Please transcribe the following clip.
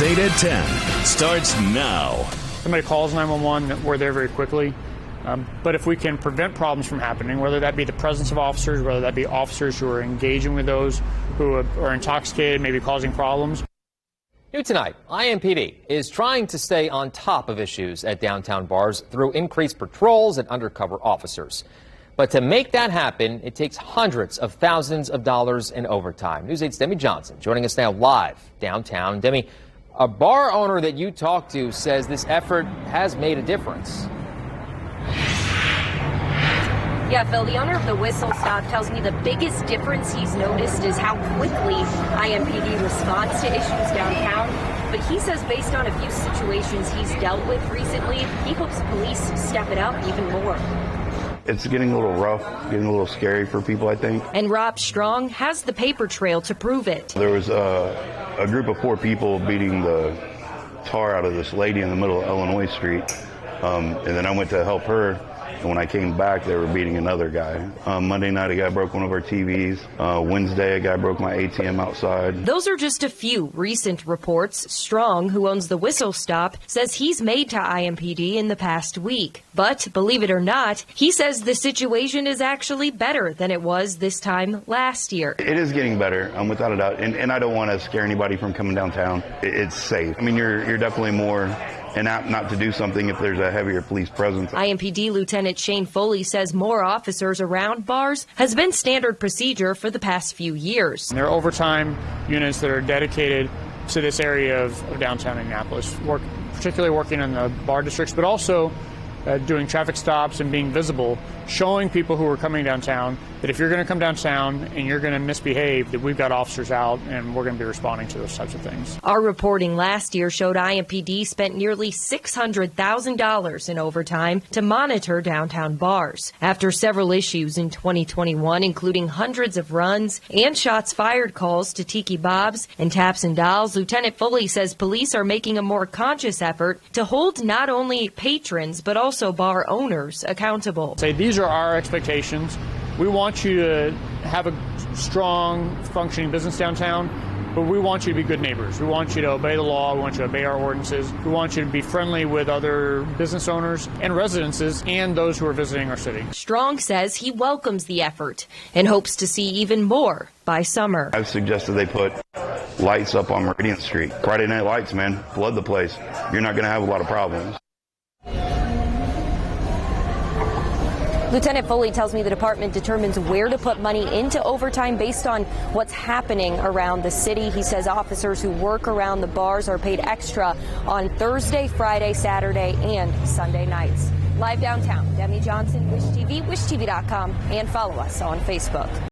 Weekdays 8 at 10 starts now. Somebody calls 911, we're there very quickly. But if we can prevent problems from happening, whether that be the presence of officers, whether that be officers who are engaging with those who are intoxicated, maybe causing problems. New tonight, IMPD is trying to stay on top of issues at downtown bars through increased patrols and undercover officers. But to make that happen, it takes hundreds of thousands of dollars in overtime. News 8's Demi Johnson joining us now live downtown. Demi, a bar owner that you talked to says this effort has made a difference. Yeah, Phil, the owner of the Whistle Stop tells me the biggest difference he's noticed is how quickly IMPD responds to issues downtown. But he says based on a few situations he's dealt with recently, he hopes police step it up even more. It's getting a little rough, getting a little scary for people, I think. And Rob Strong has the paper trail to prove it. There was a group of 4 people beating the tar out of this lady in the middle of Illinois Street. And then I went to help her. And when I came back, they were beating another guy. Monday night, a guy broke one of our TVs. Wednesday, a guy broke my ATM outside. Those are just a few recent reports. Strong, who owns the Whistle Stop, says he's made to IMPD in the past week. But believe it or not, he says the situation is actually better than it was this time last year. It is getting better, without a doubt. And I don't want to scare anybody from coming downtown. It's safe. I mean, you're definitely more apt not to do something if there's a heavier police presence. IMPD Lieutenant Shane Foley says more officers around bars has been standard procedure for the past few years. There are overtime units that are dedicated to this area of downtown Indianapolis, particularly working in the bar districts, but also doing traffic stops and being visible, showing people who are coming downtown that if you're going to come downtown and you're going to misbehave, that we've got officers out and we're going to be responding to those types of things. Our reporting last year showed IMPD spent nearly $600,000 in overtime to monitor downtown bars. After several issues in 2021, including hundreds of runs and shots fired calls to Tiki Bob's and Taps and Dolls, Lieutenant Foley says police are making a more conscious effort to hold not only patrons but also bar owners accountable. Say these are our expectations. We want you to have a strong, functioning business downtown, but we want you to be good neighbors. We want you to obey the law. We want you to obey our ordinances. We want you to be friendly with other business owners and residences and those who are visiting our city. Strong says he welcomes the effort and hopes to see even more by summer. I've suggested they put lights up on Meridian Street. Friday night lights, man, flood the place. You're not going to have a lot of problems. Lieutenant Foley tells me the department determines where to put money into overtime based on what's happening around the city. He says officers who work around the bars are paid extra on Thursday, Friday, Saturday, and Sunday nights. Live downtown, Demi Johnson, Wish TV, wishtv.com, and follow us on Facebook.